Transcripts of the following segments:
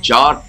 4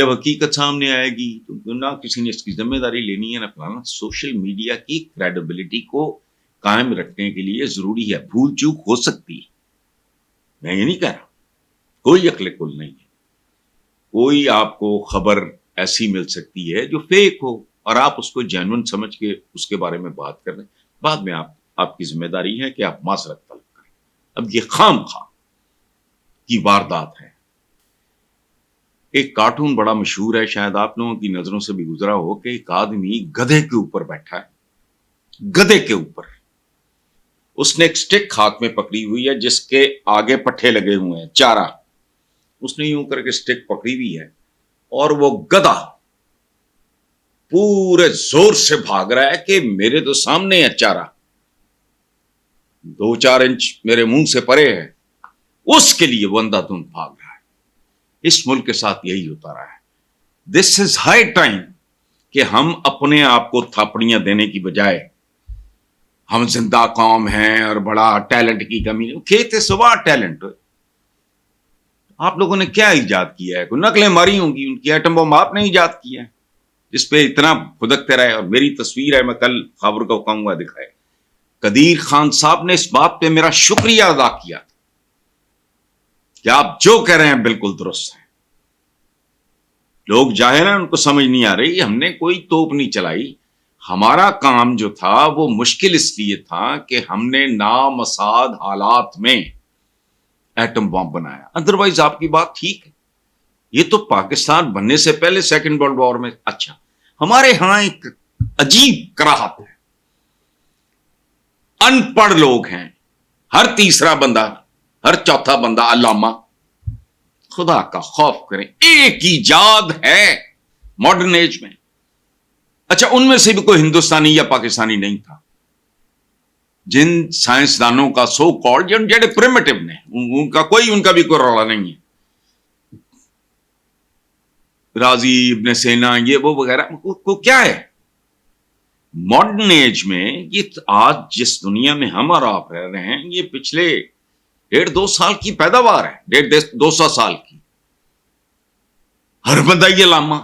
جب حقیقت سامنے آئے گی تو نہ کسی نے اس کی ذمہ داری لینی ہے نہ فلانا. سوشل میڈیا کی کریڈیبلٹی کو قائم رکھنے کے لیے ضروری ہے. بھول چوک ہو سکتی ہے، میں یہ نہیں کہہ رہا، کوئی عقل کل نہیں ہے. کوئی آپ کو خبر ایسی مل سکتی ہے جو فیک ہو اور آپ اس کو جینون سمجھ کے اس کے بارے میں بات کر رہے ہیں. بعد میں آپ کی ذمہ داری ہے کہ آپ معذرت طلب کریں. اب یہ خام خواہ کی واردات ہے. ایک کارٹون بڑا مشہور ہے، شاید آپ لوگوں کی نظروں سے بھی گزرا ہو، کہ ایک آدمی گدھے کے اوپر بیٹھا ہے، گدھے کے اوپر. اس نے ایک سٹک ہاتھ میں پکڑی ہوئی ہے جس کے آگے پٹھے لگے ہوئے ہیں، چارہ. اس نے یوں کر کے سٹک پکڑی ہوئی ہے اور وہ گدھا پورے زور سے بھاگ رہا ہے کہ میرے تو سامنے ہے چارہ، 2-4 انچ میرے منہ سے پرے ہے، اس کے لیے وہ اندھا دھند بھاگ رہا ہے. اس ملک کے ساتھ یہی ہوتا رہا ہے. دس از ہائی ٹائم کہ ہم اپنے آپ کو تھاپڑیاں دینے کی بجائے ہم زندہ قوم ہیں اور بڑا ٹیلنٹ کی کمی نہیں. کھیت سوا ٹیلنٹ. آپ لوگوں نے کیا ایجاد کیا ہے؟ کوئی نقلیں ماری ہوں گی، ان کی ایٹم بم آپ نے ایجاد کیا ہے جس پہ اتنا پھدکتے رہے. اور میری تصویر ہے، میں کل خبر کو کہوں گا دکھائے. قدیر خان صاحب نے اس بات پہ میرا شکریہ ادا کیا کہ آپ جو کہہ رہے ہیں بالکل درست ہے. لوگ جاہل ہیں، ان کو سمجھ نہیں آ رہی. ہم نے کوئی توپ نہیں چلائی. ہمارا کام جو تھا وہ مشکل اس لیے تھا کہ ہم نے نامساعد حالات میں ایٹم بم بنایا. ادروائز آپ کی بات ٹھیک ہے. یہ تو پاکستان بننے سے پہلے سیکنڈ ورلڈ وار میں. اچھا، ہمارے ہاں ایک عجیب کراہت ہے. ان پڑھ لوگ ہیں، ہر تیسرا بندہ، ہر چوتھا بندہ علامہ. خدا کا خوف کریں، ایک ایجاد ہے ماڈرن ایج میں. اچھا، ان میں سے بھی کوئی ہندوستانی یا پاکستانی نہیں تھا. جن سائنسدانوں کا سو کالڈ جڑے پریمیٹو نے، ان کا بھی کوئی رولا نہیں ہے. رازی، ابن سینا، یہ وہ وغیرہ کو کیا ہے ماڈرن ایج میں. یہ آج جس دنیا میں ہم اور آپ رہ رہے ہیں، یہ پچھلے 1.5-2 سال کی پیداوار ہے، 150-200 سال کی. ہر بندہ یہ علامہ.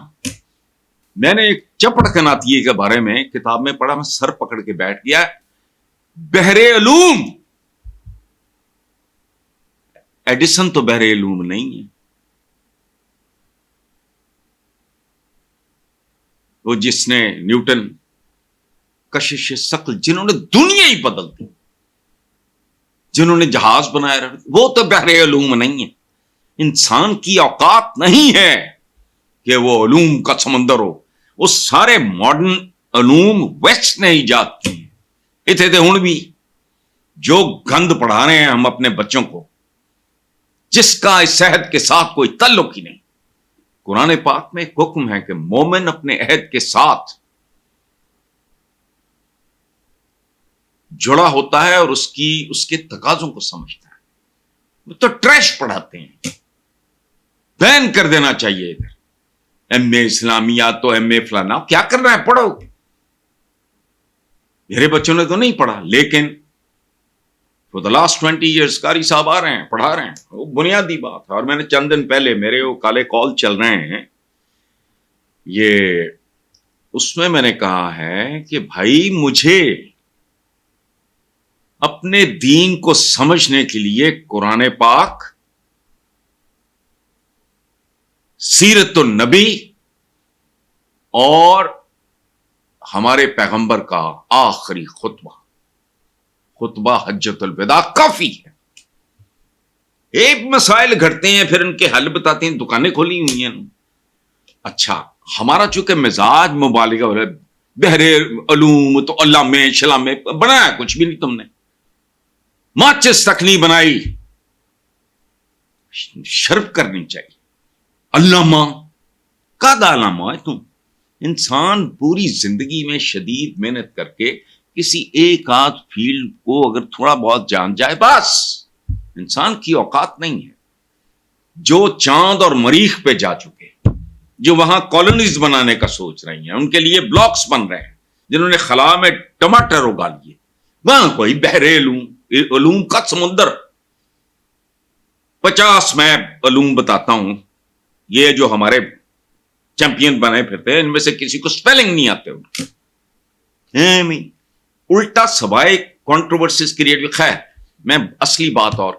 میں نے ایک چپڑ کناتیے کے بارے میں کتاب میں پڑھا، میں سر پکڑ کے بیٹھ گیا. بحر علوم. ایڈیسن تو بحر علوم نہیں ہے. وہ جس نے نیوٹن، کشش ثقل، جنہوں نے دنیا ہی بدل دی، جنہوں نے جہاز بنایا رہا، وہ تو بحر علوم نہیں ہے. انسان کی اوقات نہیں ہے کہ وہ علوم کا سمندر ہو. وہ سارے ماڈرن علوم ویسٹ نے ایجاد کی ہیں. اتنے تھے ہن بھی جو گند پڑھا رہے ہیں ہم اپنے بچوں کو، جس کا اس عہد کے ساتھ کوئی تعلق ہی نہیں. قرآن پاک میں ایک حکم ہے کہ مومن اپنے عہد کے ساتھ جڑا ہوتا ہے اور اس کے تقاضوں کو سمجھتا ہے. وہ تو ٹریش پڑھاتے ہیں، بین کر دینا چاہیے. ادھر ایم اے اسلامیات تو ایم اے فلانا، کیا کرنا ہے پڑھو. میرے بچوں نے تو نہیں پڑھا، لیکن for the last 20 years قاری صاحب آ رہے ہیں، پڑھا رہے ہیں. وہ بنیادی بات ہے. اور میں نے چند دن پہلے میرے وہ کالے کال چل رہے ہیں، یہ اس میں نے کہا ہے کہ بھائی مجھے اپنے دین کو سمجھنے کے لیے قرآن پاک، سیرت النبی اور ہمارے پیغمبر کا آخری خطبہ حجت الوداع کافی ہے. ایک مسائل گھٹتے ہیں پھر ان کے حل بتاتے ہیں. دکانیں کھولی ہوئی ہیں. اچھا، ہمارا چونکہ مزاج مبالغہ ہو رہا ہے، بحر علوم تو علامے شلامے بنایا کچھ بھی نہیں. تم نے ماچس تک نہیں بنائی. شرف کرنی چاہیے. علامہ کا علامہ ہے تم. انسان پوری زندگی میں شدید محنت کر کے کسی ایک آدھ فیلڈ کو اگر تھوڑا بہت جان جائے، بس انسان کی اوقات نہیں ہے. جو چاند اور مریخ پہ جا چکے، جو وہاں کالونیز بنانے کا سوچ رہی ہیں، ان کے لیے بلاکس بن رہے ہیں، جنہوں نے خلا میں ٹماٹر اگا لیے، وہاں کوئی بحر علوم کا سمندر. 50 میں علوم بتاتا ہوں. یہ جو ہمارے چیمپئن بنے پھرتے ہیں، ان میں سے کسی کو اسپیلنگ نہیں آتے الٹا سوائے کنٹروورسیز کریٹ. خیر میں اصلی بات اور